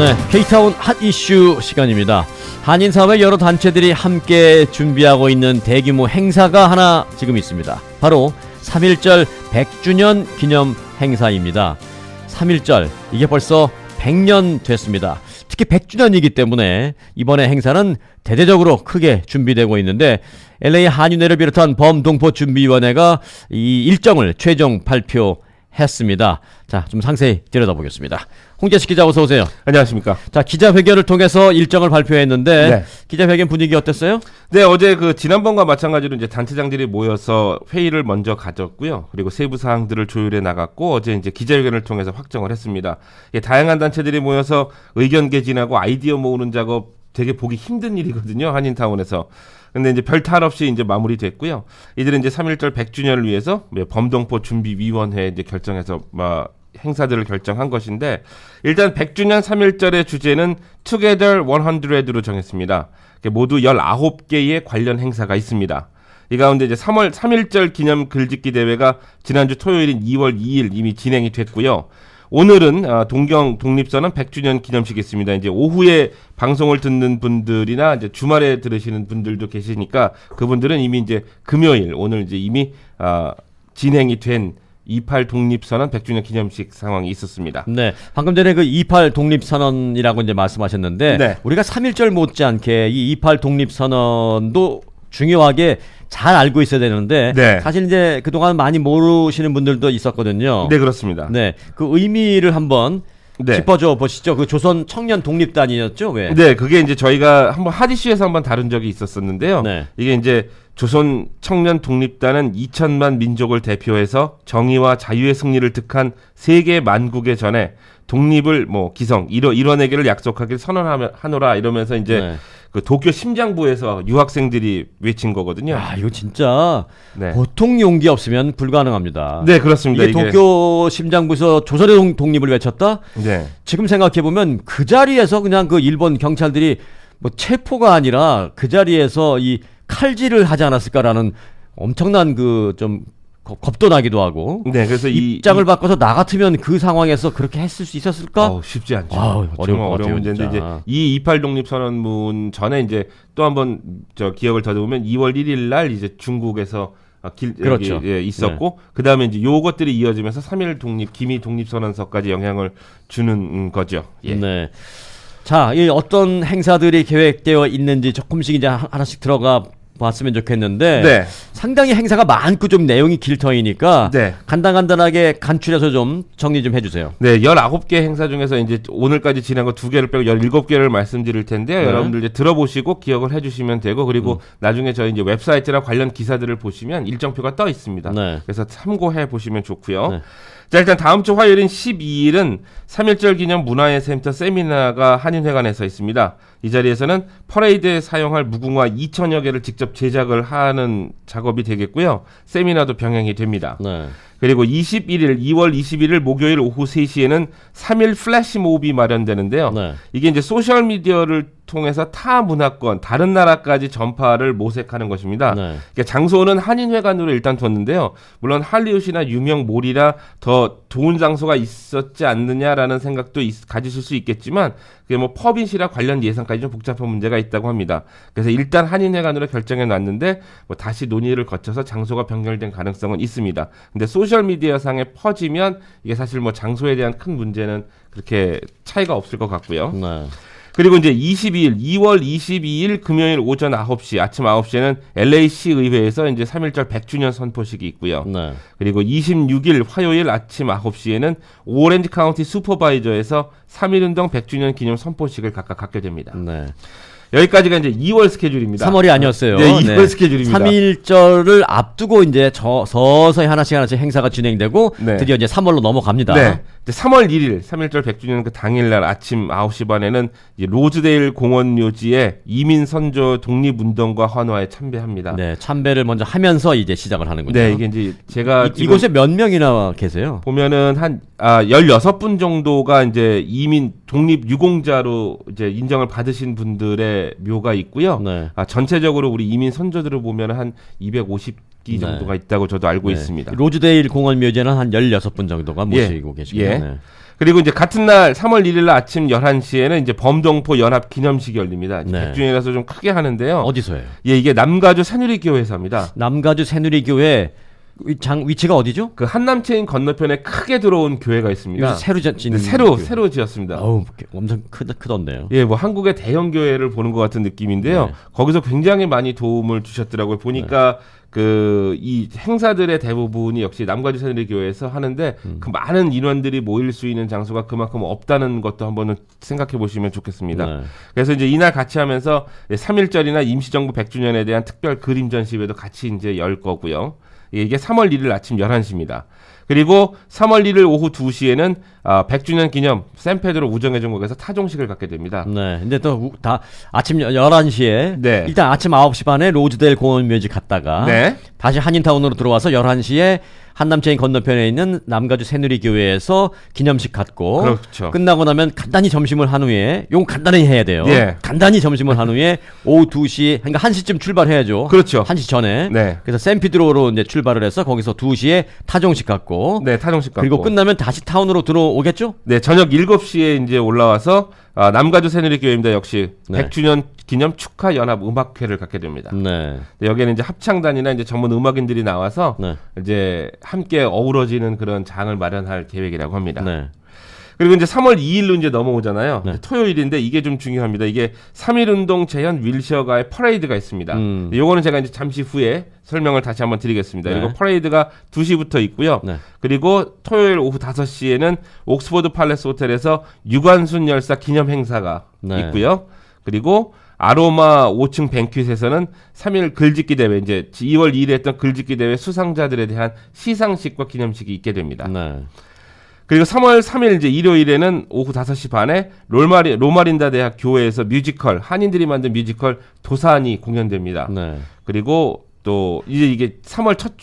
네, K타운 핫 이슈 시간입니다. 한인사회 여러 단체들이 함께 준비하고 있는 대규모 행사가 하나 지금 있습니다. 바로 3.1절 100주년 기념 행사입니다. 3.1절, 이게 벌써 100년 됐습니다. 특히 100주년이기 때문에 이번에 행사는 대대적으로 크게 준비되고 있는데 LA 한인회를 비롯한 범동포준비위원회가 이 일정을 최종 발표했습니다. 자, 좀 상세히 들여다보겠습니다. 홍재식 기자 어서 오세요. 안녕하십니까. 자, 기자회견을 통해서 일정을 발표했는데 네. 기자회견 분위기 어땠어요? 네, 어제 지난번과 마찬가지로 이제 단체장들이 모여서 회의를 먼저 가졌고요. 그리고 세부 사항들을 조율해 나갔고 어제 이제 기자회견을 통해서 확정을 했습니다. 다양한 단체들이 모여서 의견 개진하고 아이디어 모으는 작업 되게 보기 힘든 일이거든요. 한인타운에서. 근데 이제 별 탈 없이 이제 마무리됐고요. 이들은 이제 3.1절 100주년을 위해서 범동포 준비위원회 이제 결정해서 행사들을 결정한 것인데, 일단 100주년 3.1절의 주제는 Together 100로 정했습니다. 모두 19개의 관련 행사가 있습니다. 이 가운데 이제 3.1절 기념 글짓기 대회가 지난주 토요일인 2월 2일 이미 진행이 됐고요. 오늘은 동경 독립선언 100주년 기념식이 있습니다. 이제 오후에 방송을 듣는 분들이나 이제 주말에 들으시는 분들도 계시니까 그분들은 이미 이제 금요일 오늘 이제 이미 진행이 된 28 독립선언 100주년 기념식 상황이 있었습니다. 네, 방금 전에 그 28 독립선언이라고 이제 말씀하셨는데, 네. 우리가 3.1절 못지않게 이 28 독립선언도 중요하게 잘 알고 있어야 되는데, 네. 사실 이제 그동안 많이 모르시는 분들도 있었거든요. 네, 그렇습니다. 네, 그 의미를 한번 네. 짚어줘 보시죠. 그 조선 청년 독립단이었죠, 왜? 네, 그게 이제 저희가 한번 핫이슈에서 한번 다룬 적이 있었었는데요. 네. 이게 이제 조선 청년 독립단은 2천만 민족을 대표해서 정의와 자유의 승리를 득한 세계 만국에 전해 독립을 기성 이뤄내기를 약속하길 선언하노라 이러면서 이제 네. 그 도쿄 심장부에서 유학생들이 외친 거거든요. 아, 이거 진짜 네. 보통 용기 없으면 불가능합니다. 네, 그렇습니다. 이게 도쿄 심장부에서 조선의 독립을 외쳤다? 네. 지금 생각해보면 그 자리에서 그냥 그 일본 경찰들이 체포가 아니라 그 자리에서 이 칼질을 하지 않았을까라는 엄청난 그 좀 겁도 나기도 하고. 네, 그래서 입장을 바꿔서 나 같으면 그 상황에서 그렇게 했을 수 있었을까? 쉽지 않죠. 어려운 문제인데 이제 이 28 독립선언문 전에 이제 또 한번 기억을 더듬으면 2월 1일 날 이제 중국에서 그렇죠. 있었고 그다음에 이제 요것들이 이어지면서 3.1 독립 기미 독립선언서까지 영향을 주는 거죠. 예. 네. 자, 이 어떤 행사들이 계획되어 있는지 조금씩 이제 하나씩 들어가 봤으면 좋겠는데, 네. 상당히 행사가 많고 좀 내용이 길터이니까 네. 간단하게 간추려서 좀 정리 좀 해주세요. 네, 19개 행사 중에서 이제 오늘까지 지난 거 2개를 빼고 17개를 말씀드릴 텐데요. 네. 여러분들 이제 들어보시고 기억을 해주시면 되고, 그리고 나중에 저희 이제 웹사이트나 관련 기사들을 보시면 일정표가 떠 있습니다. 네. 그래서 참고해 보시면 좋고요. 네. 자, 일단 다음 주 화요일인 12일은 3.1절 기념 문화의 센터 세미나가 한인회관에서 있습니다. 이 자리에서는 퍼레이드에 사용할 무궁화 2,000여 개를 직접 제작을 하는 작업이 되겠고요. 세미나도 병행이 됩니다. 네. 그리고 2월 21일 목요일 오후 3시에는 3.1 플래시몹이 마련되는데요. 네. 이게 이제 소셜미디어를 통해서 타 문화권, 다른 나라까지 전파를 모색하는 것입니다. 네. 그러니까 장소는 한인회관으로 일단 뒀는데요. 물론 할리우드나 유명 몰이라 더 좋은 장소가 있었지 않느냐라는 생각도 가지실 수 있겠지만, 그게 퍼빗이라 관련 예산까지 좀 복잡한 문제가 있다고 합니다. 그래서 일단 한인회관으로 결정해 놨는데 다시 논의를 거쳐서 장소가 변경된 가능성은 있습니다. 근데 소셜미디어 상에 퍼지면 이게 사실 장소에 대한 큰 문제는 그렇게 차이가 없을 것 같고요. 네. 그리고 이제 2월 22일 금요일 오전 9시, 아침 9시에는 LA시 의회에서 이제 3.1절 100주년 선포식이 있고요. 네. 그리고 26일 화요일 아침 9시에는 오렌지 카운티 슈퍼바이저에서 3.1운동 100주년 기념 선포식을 각각 갖게 됩니다. 네. 여기까지가 이제 2월 스케줄입니다. 3월이 아니었어요. 네, 2월 스케줄입니다. 3.1절을 앞두고 이제 서서히 하나씩 행사가 진행되고, 네. 드디어 이제 3월로 넘어갑니다. 네. 이제 3월 1일 3.1절 100주년 그 당일날 아침 9시 반에는 이제 로즈데일 공원 묘지에 이민 선조 독립운동과 환화에 참배합니다. 네, 참배를 먼저 하면서 이제 시작을 하는군요. 네, 이게 이제 제가 이곳에 몇 명이나 계세요? 보면은 한 16분 정도가 이제 이민 독립 유공자로 이제 인정을 받으신 분들의 묘가 있고요. 네. 전체적으로 우리 이민 선조들을 보면은 한 250기 정도가 있다고 저도 알고 네. 있습니다. 로즈데일 공원 묘지에는 한 16분 정도가 모시고 계시고요. 예. 네. 그리고 이제 같은 날 3월 1일 날 아침 11시에는 이제 범동포 연합 기념식이 열립니다. 네. 100주년이라서 좀 크게 하는데요. 어디서 해요? 예, 이게 남가주 새누리교회에서 합니다. 남가주 새누리교회 위치가 어디죠? 그 한남체인 건너편에 크게 들어온 교회가 있습니다. 요새 새로 짓는 새로 지었습니다. 어우, 엄청 크던데요. 예, 뭐 한국의 대형 교회를 보는 것 같은 느낌인데요. 네. 거기서 굉장히 많이 도움을 주셨더라고요. 보니까 그 이 행사들의 대부분이 역시 남가주 새누리교회에서 하는데 그 많은 인원들이 모일 수 있는 장소가 그만큼 없다는 것도 한번은 생각해 보시면 좋겠습니다. 네. 그래서 이제 이날 같이 하면서 3.1절이나 임시정부 100주년에 대한 특별 그림 전시회도 같이 이제 열 거고요. 이게 3월 1일 아침 11시입니다. 그리고 3월 1일 오후 2시에는 100주년 기념 샘페드로 우정의정국에서 타종식을 갖게 됩니다. 네. 근데 또 다 아침 11시에 네. 일단 아침 9시 반에 로즈데일 공원 묘지 갔다가 네. 다시 한인타운으로 들어와서 11시에 한남체인 건너편에 있는 남가주 새누리교회에서 기념식 갖고 그렇죠. 끝나고 나면 간단히 점심을 한 후에 요건 간단히 해야 돼요. 예. 간단히 점심을 한 후에 오후 2시 그러니까 1시쯤 출발해야죠. 그렇죠. 1시 전에. 네. 그래서 샌피드로로 이제 출발을 해서 거기서 2시에 타종식 갖고 네, 타종식 갖고. 그리고 끝나면 다시 타운으로 들어오겠죠? 네, 저녁 7시에 이제 올라와서 남가주 새누리교회입니다. 역시 네. 100주년 기념 축하 연합 음악회를 갖게 됩니다. 네. 네, 여기에는 이제 합창단이나 이제 전문 음악인들이 나와서 네. 이제 함께 어우러지는 그런 장을 마련할 계획이라고 합니다. 네. 그리고 이제 3월 2일로 이제 넘어오잖아요. 네. 토요일인데 이게 좀 중요합니다. 이게 3.1운동 재현 윌셔가의 퍼레이드가 있습니다. 요거는 제가 이제 잠시 후에 설명을 다시 한번 드리겠습니다. 네. 그리고 퍼레이드가 2시부터 있고요. 네. 그리고 토요일 오후 5시에는 옥스포드 팔레스 호텔에서 유관순 열사 기념 행사가 네. 있고요. 그리고 아로마 5층 뱅퀴트에서는 3일 글짓기 대회, 이제 2월 2일에 했던 글짓기 대회 수상자들에 대한 시상식과 기념식이 있게 됩니다. 네. 그리고 3월 3일 이제 일요일에는 오후 5시 반에 로마린다 대학 교회에서 뮤지컬, 한인들이 만든 뮤지컬 도산이 공연됩니다. 네. 그리고 또 이제 이게 3월 첫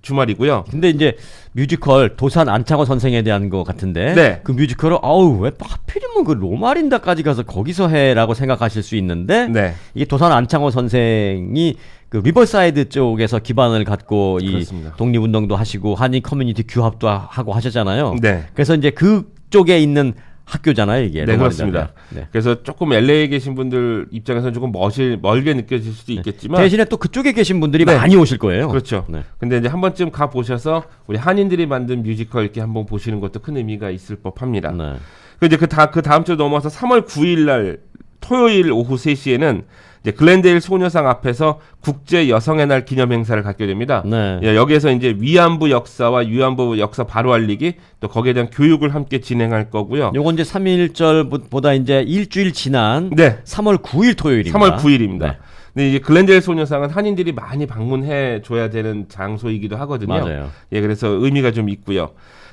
주말이고요. 근데 이제 뮤지컬 도산 안창호 선생에 대한 거 같은데 네. 그 뮤지컬을 아우 왜 하필이면 그 로마린다까지 가서 거기서 해라고 생각하실 수 있는데 네. 이게 도산 안창호 선생이 그 리버사이드 쪽에서 기반을 갖고 이 그렇습니다. 독립운동도 하시고 한인 커뮤니티 규합도 하고 하셨잖아요. 네. 그래서 이제 그쪽에 있는 학교잖아요, 이게. 네, 로마린다 그렇습니다. 대학. 네. 그래서 조금 LA에 계신 분들 입장에서는 조금 멀게 느껴질 수도 있겠지만 대신에 또 그쪽에 계신 분들이 네. 많이 오실 거예요. 그렇죠. 네. 근데 이제 한 번쯤 가 보셔서 우리 한인들이 만든 뮤지컬 이렇게 한번 보시는 것도 큰 의미가 있을 법합니다. 네. 그 이제 그 다음 주 넘어서 3월 9일 날 토요일 오후 3시에는 이제 글렌데일 소녀상 앞에서 국제 여성의 날 기념 행사를 갖게 됩니다. 네. 예, 여기에서 이제 위안부 역사와 위안부 역사 바로 알리기 또 거기에 대한 교육을 함께 진행할 거고요. 요건 이제 3.1절보다 이제 일주일 지난 네. 3월 9일 토요일입니다. 3월 9일입니다. 네. 근데 이제 글렌데일 소녀상은 한인들이 많이 방문해 줘야 되는 장소이기도 하거든요. 맞아요. 예, 그래서 의미가 좀 있고요.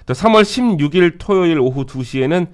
또 3월 16일 토요일 오후 2시에는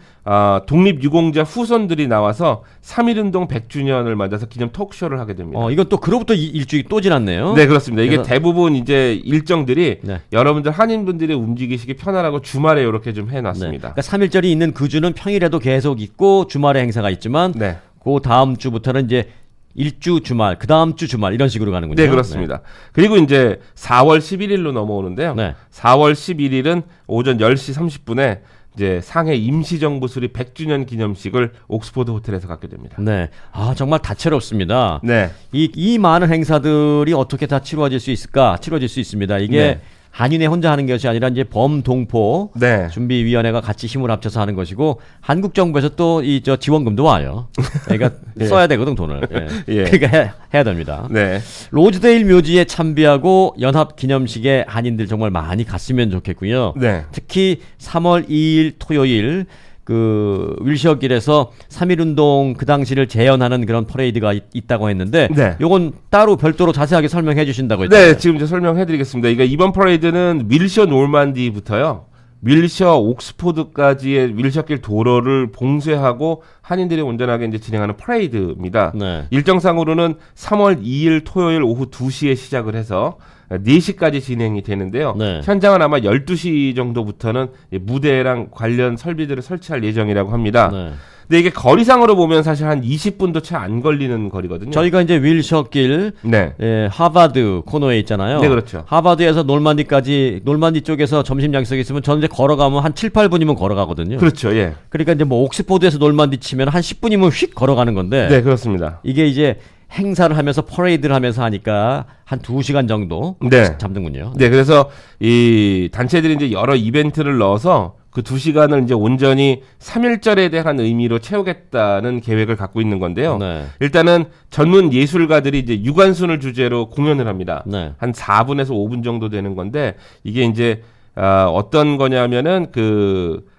독립유공자 후손들이 나와서 3.1운동 100주년을 맞아서 기념 토크쇼를 하게 됩니다. 이건 또 그로부터 일주일 또 지났네요. 네, 그렇습니다. 이게 그래서- 대부분 이제 일정들이 네. 여러분들 한인분들이 움직이시기 편하라고 주말에 이렇게 좀 네. 해놨습니다. 그러니까 3.1절이 있는 그 주는 평일에도 계속 있고 주말에 행사가 있지만 네. 그 다음 주부터는 이제 일주 주말, 그 다음 주 주말 이런 식으로 가는군요. 네, 그렇습니다. 그리고 이제 4월 11일로 넘어오는데요. 네. 4월 11일은 오전 10시 30분에 이제 상해 임시정부 수립 100주년 기념식을 옥스포드 호텔에서 갖게 됩니다. 네. 아, 정말 다채롭습니다. 네. 이 많은 행사들이 어떻게 다 치러질 수 있을까? 치러질 수 있습니다. 이게 네. 한인회 혼자 하는 것이 아니라 이제 범동포 네. 준비위원회가 같이 힘을 합쳐서 하는 것이고 한국 정부에서 또 이 저 지원금도 와요. 그러니까 예. 써야 되거든 돈을. 예. 예. 그러니까 해야 됩니다. 네. 로즈데일 묘지에 참배하고 연합 기념식에 한인들 정말 많이 갔으면 좋겠고요. 네. 특히 3월 2일 토요일 그 윌셔길에서 3.1운동 그 당시를 재현하는 그런 퍼레이드가 있다고 했는데 네. 요건 따로 별도로 자세하게 설명해 주신다고 했잖아요. 네, 지금 이제 설명해 드리겠습니다. 이게 이번 퍼레이드는 윌셔 놀만디부터요. 윌셔 옥스포드까지의 윌셔길 도로를 봉쇄하고 한인들이 온전하게 이제 진행하는 퍼레이드입니다. 네. 일정상으로는 3월 2일 토요일 오후 2시에 시작을 해서 4시까지 진행이 되는데요. 네. 현장은 아마 12시 정도부터는 무대랑 관련 설비들을 설치할 예정이라고 합니다. 네. 근데 이게 거리상으로 보면 사실 한 20분도 채 안 걸리는 거리거든요. 저희가 이제 윌셔길 네. 예, 하버드 코너에 있잖아요. 네, 그렇죠. 하버드에서 놀만디 쪽에서 점심 약속이 있으면 저는 이제 걸어가면 한 7, 8분이면 걸어가거든요. 그렇죠. 예. 그러니까 이제 뭐 옥스포드에서 놀만디 치면 한 10분이면 휙 걸어가는 건데 네, 그렇습니다. 이게 이제 행사를 하면서 퍼레이드를 하면서 하니까 한 2시간 정도 네. 잡는군요. 네, 그래서 이 단체들이 이제 여러 이벤트를 넣어서 그 2시간을 이제 온전히 3.1절에 대한 의미로 채우겠다는 계획을 갖고 있는 건데요. 네. 일단은 전문 예술가들이 이제 유관순을 주제로 공연을 합니다. 네. 한 4분에서 5분 정도 되는 건데 이게 이제 어떤 거냐면은 그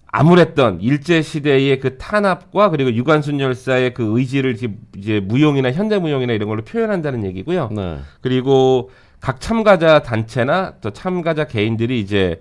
암울했던 일제 시대의 그 탄압과 그리고 유관순 열사의 그 의지를 이제 무용이나 현대 무용이나 이런 걸로 표현한다는 얘기고요. 네. 그리고 각 참가자 단체나 또 참가자 개인들이 이제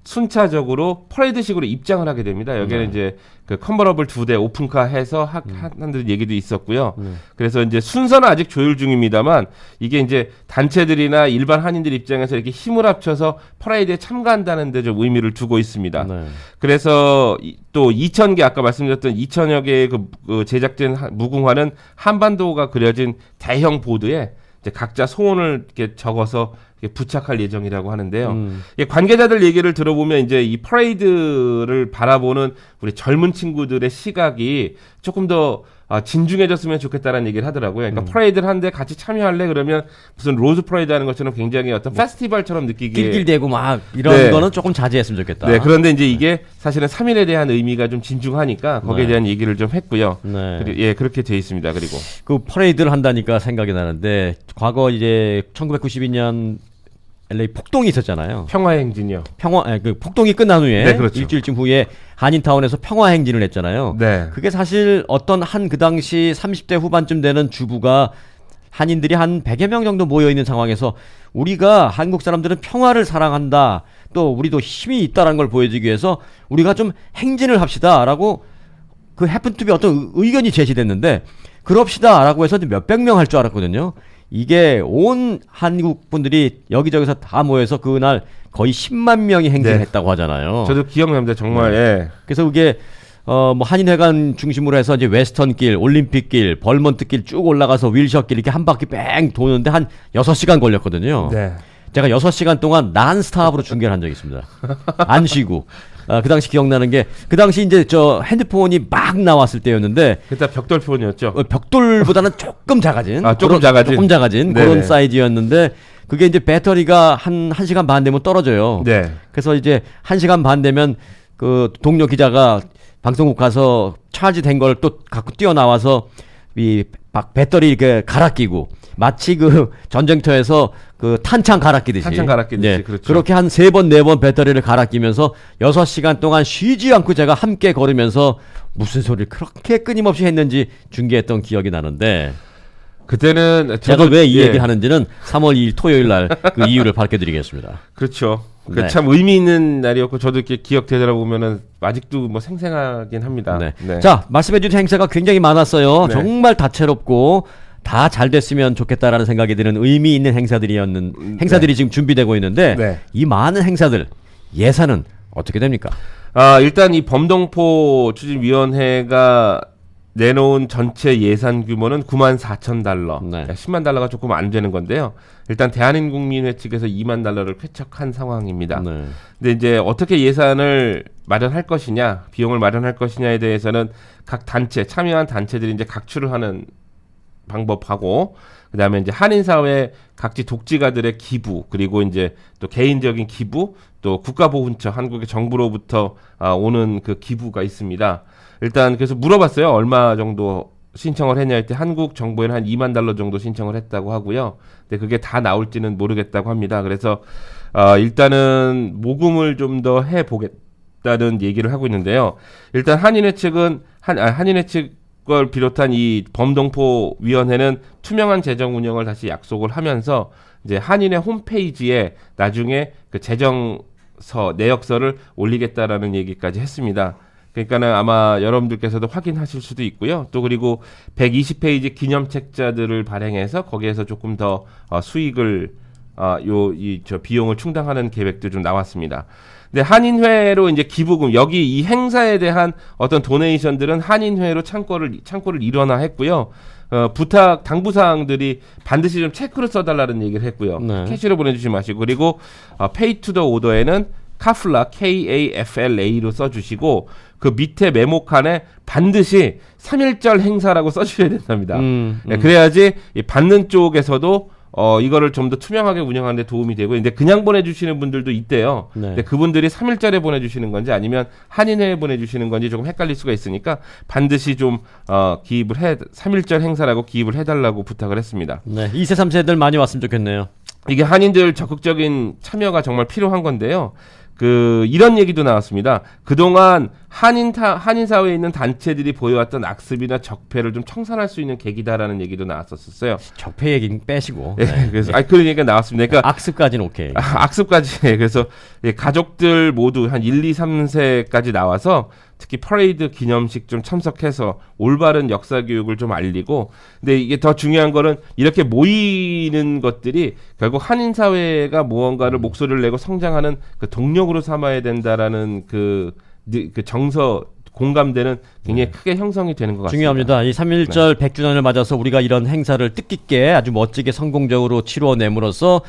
순차적으로 퍼레이드식으로 입장을 하게 됩니다. 여기는 이제 그 컨버러블 2대 오픈카 해서 한다는 얘기도 있었고요. 그래서 이제 순서는 아직 조율 중입니다만 이게 이제 단체들이나 일반 한인들 입장에서 이렇게 힘을 합쳐서 퍼레이드에 참가한다는 데 좀 의미를 두고 있습니다. 네. 그래서 또 2,000개 아까 말씀드렸던 2,000여 개의 그 제작된 무궁화는 한반도가 그려진 대형 보드에 이제 각자 소원을 이렇게 적어서 이렇게 부착할 예정이라고 하는데요. 이게 관계자들 얘기를 들어보면 이제 이 퍼레이드를 바라보는 우리 젊은 친구들의 시각이 조금 더 진중해졌으면 좋겠다라는 얘기를 하더라고요. 그러니까 퍼레이드를 하는데 같이 참여할래 그러면 무슨 로즈 퍼레이드 하는 것처럼 굉장히 어떤 페스티벌처럼 느끼기에 낄낄대고 막 이런 네. 거는 조금 자제했으면 좋겠다. 네, 그런데 이제 이게 사실은 3일에 대한 의미가 좀 진중하니까 거기에 네. 대한 얘기를 좀 했고요. 네. 예, 그렇게 돼 있습니다. 그리고 그 퍼레이드를 한다니까 생각이 나는데 과거 이제 1992년 LA 폭동이 있었잖아요. 평화행진이요. 그 폭동이 끝난 후에 네, 그렇죠. 일주일쯤 후에 한인타운에서 평화 행진을 했잖아요. 네. 그게 사실 어떤 한 그 당시 30대 후반쯤 되는 주부가 한인들이 한 100여 명 정도 모여 있는 상황에서 우리가 한국 사람들은 평화를 사랑한다. 또 우리도 힘이 있다라는 걸 보여주기 위해서 우리가 좀 행진을 합시다라고 그 해픈투비 어떤 의견이 제시됐는데 그럽시다라고 해서 몇백 명 할 줄 알았거든요. 이게 온 한국 분들이 여기저기서 다 모여서 그날 거의 10만 명이 행진했다고 하잖아요. 저도 기억납니다. 정말. 예. 그래서 그게 뭐 한인회관 중심으로 해서 이제 웨스턴길, 올림픽길, 벌먼트길 쭉 올라가서 윌셔길 이렇게 한 바퀴 뺑 도는데 한 6시간 걸렸거든요. 네. 제가 6시간 동안 난스탑으로 중계를 한 적이 있습니다. 안 쉬고. 그 당시 기억나는 게 그 당시 이제 저 핸드폰이 막 나왔을 때였는데 그때 벽돌폰이었죠. 벽돌보다는 조금 작아진 조금 작아진 그런 네네. 사이즈였는데 그게 이제 배터리가 한 1시간 반 되면 떨어져요. 네. 그래서 이제 1시간 반 되면 그 동료 기자가 방송국 가서 차지 된 걸 또 갖고 뛰어나와서 이 배터리 이렇게 갈아 끼고 마치 그 전쟁터에서 그 탄창 갈아 끼듯이 그렇죠. 그렇게 한 3번 4번 배터리를 갈아 끼면서 6시간 동안 쉬지 않고 제가 함께 걸으면서 무슨 소리를 그렇게 끊임없이 했는지 중계했던 기억이 나는데 그때는 제가 왜 이 예. 얘기를 하는지는 3월 2일 토요일 날 그 이유를 밝혀드리겠습니다. 그렇죠. 네. 참 의미 있는 날이었고 저도 이렇게 기억 되돌아보면은 아직도 뭐 생생하긴 합니다. 네. 네. 자, 말씀해주신 행사가 굉장히 많았어요. 네. 정말 다채롭고 다 잘 됐으면 좋겠다라는 생각이 드는 의미 있는 행사들이 지금 준비되고 있는데 네. 이 많은 행사들 예산은 어떻게 됩니까? 일단 이 범동포 추진위원회가 내놓은 전체 예산 규모는 94,000달러. 네. 10만 달러가 조금 안 되는 건데요. 일단 대한인국민회 측에서 2만 달러를 쾌척한 상황입니다. 네. 근데 이제 어떻게 예산을 마련할 것이냐, 비용을 마련할 것이냐에 대해서는 각 단체, 참여한 단체들이 이제 각출을 하는 방법하고, 그 다음에 이제 한인사회 각지 독지가들의 기부, 그리고 이제 또 개인적인 기부, 또 국가보훈처, 한국의 정부로부터 오는 그 기부가 있습니다. 일단 그래서 물어봤어요. 얼마 정도 신청을 했냐 할 때 한국 정부에는 한 2만 달러 정도 신청을 했다고 하고요. 근데 그게 다 나올지는 모르겠다고 합니다. 그래서 일단은 모금을 좀 더 해보겠다는 얘기를 하고 있는데요. 일단 한인회 측은 한인회 측을 비롯한 이 범동포 위원회는 투명한 재정 운영을 다시 약속을 하면서 이제 한인회 홈페이지에 나중에 그 재정서 내역서를 올리겠다라는 얘기까지 했습니다. 그러니까는 아마 여러분들께서도 확인하실 수도 있고요. 또 그리고 120페이지 기념책자들을 발행해서 거기에서 조금 더 수익을 저 비용을 충당하는 계획도 좀 나왔습니다. 근데 한인회로 이제 기부금 여기 이 행사에 대한 어떤 도네이션들은 한인회로 창고를 일원화 했고요. 부탁 당부 사항들이 반드시 좀 체크를 써달라는 얘기를 했고요. 네. 캐시로 보내주지 마시고 그리고 페이 투 더 오더에는 카플라 KAFLA로 써주시고 그 밑에 메모칸에 반드시 3.1절 행사라고 써주셔야 된답니다. 네, 그래야지 이 받는 쪽에서도 이거를 좀 더 투명하게 운영하는 데 도움이 되고 근데 그냥 보내주시는 분들도 있대요. 네. 근데 그분들이 3.1절에 보내주시는 건지 아니면 한인회에 보내주시는 건지 조금 헷갈릴 수가 있으니까 반드시 좀 3.1절 행사라고 기입을 해달라고 부탁을 했습니다. 네, 2세 3세들 많이 왔으면 좋겠네요. 이게 한인들 적극적인 참여가 정말 필요한 건데요. 이런 얘기도 나왔습니다. 그동안 한인 사회에 있는 단체들이 보여왔던 악습이나 적폐를 좀 청산할 수 있는 계기다라는 얘기도 나왔었어요. 적폐 얘기는 빼시고. 네. 네. 그래서 그런 얘기가 나왔습니다. 그러니까 악습까지는 오케이. 악습까지. 그래서 가족들 모두 한 1, 2, 3세까지 나와서 특히 퍼레이드 기념식 좀 참석해서 올바른 역사 교육을 좀 알리고 근데 이게 더 중요한 거는 이렇게 모이는 것들이 결국 한인 사회가 무언가를 목소리를 내고 성장하는 그 동력으로 삼아야 된다라는 그 정서 공감대는 굉장히 크게 형성이 되는 것 같습니다. 중요합니다. 이 3.1절 100주년을 맞아서 우리가 이런 행사를 뜻깊게 아주 멋지게 성공적으로 치루어냄으로써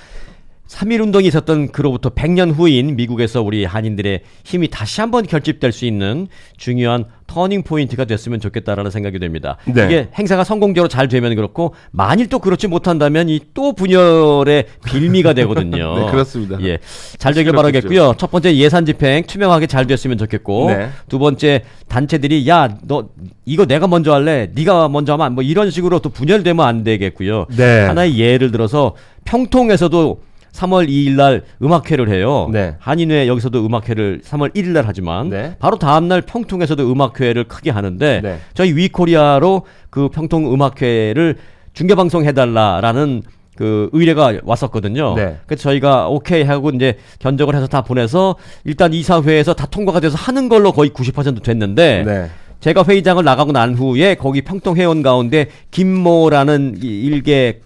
3.1운동이 있었던 그로부터 100년 후인 미국에서 우리 한인들의 힘이 다시 한번 결집될 수 있는 중요한 터닝 포인트가 됐으면 좋겠다라는 생각이 됩니다. 네. 이게 행사가 성공적으로 잘 되면 그렇고 만일 또 그렇지 못한다면 이 또 분열의 빌미가 되거든요. 네, 그렇습니다. 예, 잘 되길 바라겠고요. 첫 번째 예산 집행 투명하게 잘 됐으면 좋겠고 네. 두 번째 단체들이 야, 너 이거 내가 먼저 할래, 네가 먼저 하면 뭐 이런 식으로 또 분열되면 안 되겠고요. 네. 하나의 예를 들어서 평통에서도 3월 2일 날 음악회를 해요. 네. 한인회 여기서도 음악회를 3월 1일 날 하지만 네. 바로 다음 날 평통에서도 음악회를 크게 하는데 네. 저희 위코리아로 그 평통 음악회를 중계 방송해 달라라는 그 의뢰가 왔었거든요. 네. 그래서 저희가 오케이 하고 이제 견적을 해서 다 보내서 일단 이사회에서 다 통과가 돼서 하는 걸로 거의 90% 됐는데 네. 제가 회의장을 나가고 난 후에 거기 평통 회원 가운데 김모라는 일개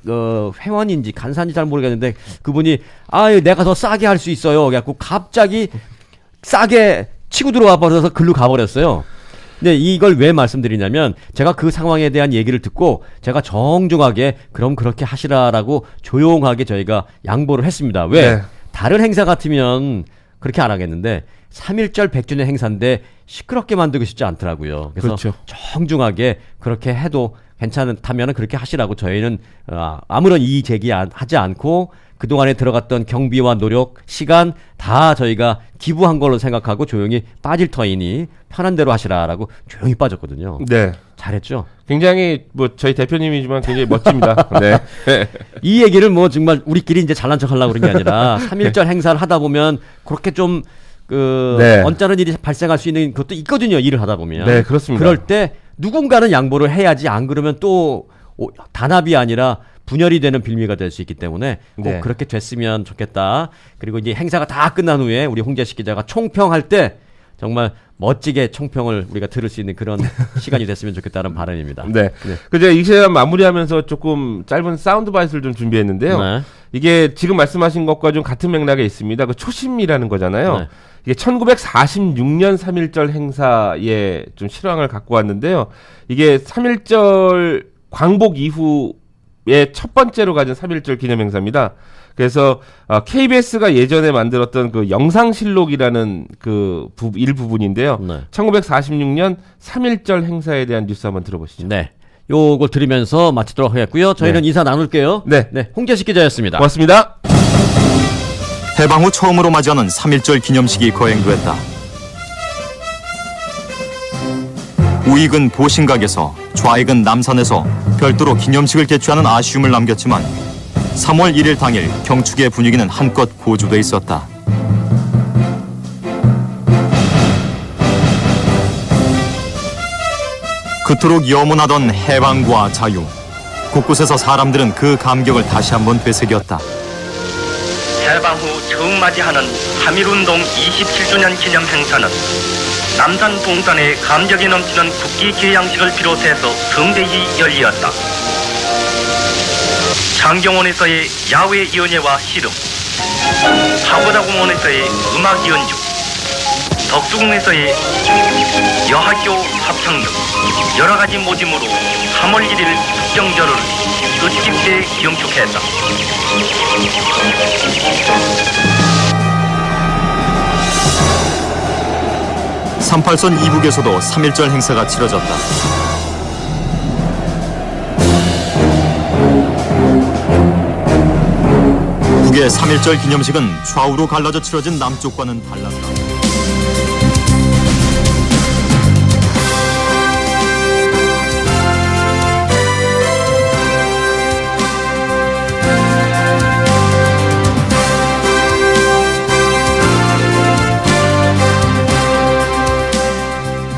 회원인지 간사인지 잘 모르겠는데 그분이 내가 더 싸게 할 수 있어요. 그래갖고 갑자기 싸게 치고 들어와 버려서 글로 가버렸어요. 근데 이걸 왜 말씀드리냐면 제가 그 상황에 대한 얘기를 듣고 제가 정중하게 그럼 그렇게 하시라라고 조용하게 저희가 양보를 했습니다. 왜? 네. 다른 행사 같으면 그렇게 안 하겠는데 3.1절 100주년 행사인데 시끄럽게 만들고 싶지 않더라고요. 그래서 그렇죠. 정중하게 그렇게 해도 괜찮다면 그렇게 하시라고 저희는 아무런 이의 제기하지 않고 그동안에 들어갔던 경비와 노력, 시간 다 저희가 기부한 걸로 생각하고 조용히 빠질 터이니 편한 대로 하시라라고 조용히 빠졌거든요. 네. 잘했죠? 굉장히 저희 대표님이지만 굉장히 멋집니다. 네. 이 얘기를 뭐 정말 우리끼리 이제 잘난 척 하려고 그런 게 아니라 3.1절 행사를 하다 보면 그렇게 좀 네. 언짢은 일이 발생할 수 있는 것도 있거든요. 일을 하다 보면. 네, 그렇습니다. 그럴 때 누군가는 양보를 해야지 안 그러면 또 단합이 아니라 분열이 되는 빌미가 될 수 있기 때문에 꼭 네. 그렇게 됐으면 좋겠다. 그리고 이제 행사가 다 끝난 후에 우리 홍재식 기자가 총평할 때 정말 멋지게 총평을 우리가 들을 수 있는 그런 시간이 됐으면 좋겠다는 바람입니다. 네. 그제 이 시간 마무리하면서 조금 짧은 사운드 바이트를 좀 준비했는데요. 네. 이게 지금 말씀하신 것과 좀 같은 맥락에 있습니다. 그 초심이라는 거잖아요. 네. 이게 1946년 3.1절 행사에 좀 실황을 갖고 왔는데요. 이게 3.1절 광복 이후에 첫 번째로 가진 3.1절 기념 행사입니다. 그래서 KBS가 예전에 만들었던 그 영상실록이라는 그 일부분인데요. 네. 1946년 3.1절 행사에 대한 뉴스 한번 들어보시죠. 네. 요거 들으면서 마치도록 하겠고요. 저희는 네. 인사 나눌게요. 네. 홍재식 기자였습니다. 고맙습니다. 해방 후 처음으로 맞이하는 3.1절 기념식이 거행됐다. 우익은 보신각에서 좌익은 남산에서 별도로 기념식을 개최하는 아쉬움을 남겼지만 3월 1일 당일 경축의 분위기는 한껏 고조돼 있었다. 그토록 염원하던 해방과 자유. 곳곳에서 사람들은 그 감격을 다시 한번 되새겼다. 해방 후 처음 맞이하는 3.1운동 27주년 기념 행사는 남산 동산의 감격이 넘치는 국기 개양식을 비롯해서 성대히 열리었다. 창경원에서의 야외 연예와 씨름, 파고다 공원에서의 음악 연주, 덕수궁에서의 여학교 합창 등 여러 가지 모짐으로 3월 1일 축정절을 뜻깊게 경축했다. 38선 이북에서도 3.1절 행사가 치러졌다. 북의 3.1절 기념식은 좌우로 갈라져 치러진 남쪽과는 달랐다.